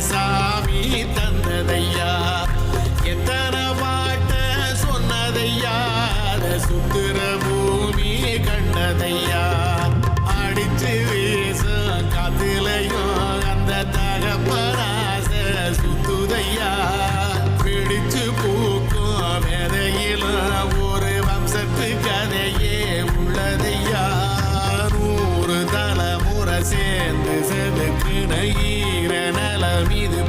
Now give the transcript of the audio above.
சாமி தந்ததையா எத்தனை பாட்ட சொன்னதையா சுத்துற பூமி கண்டதையா அடிச்சு வீசும் காத்துலையும் அந்த தகப்பராச சுத்துதையா பிடிச்சு பூக்கும் வேதையிலும் ஒரு வம்சத்து கதையே உள்ளதையா 100 தலைமுறை சேர்ந்து செதுக்குன ஈர நலம் இது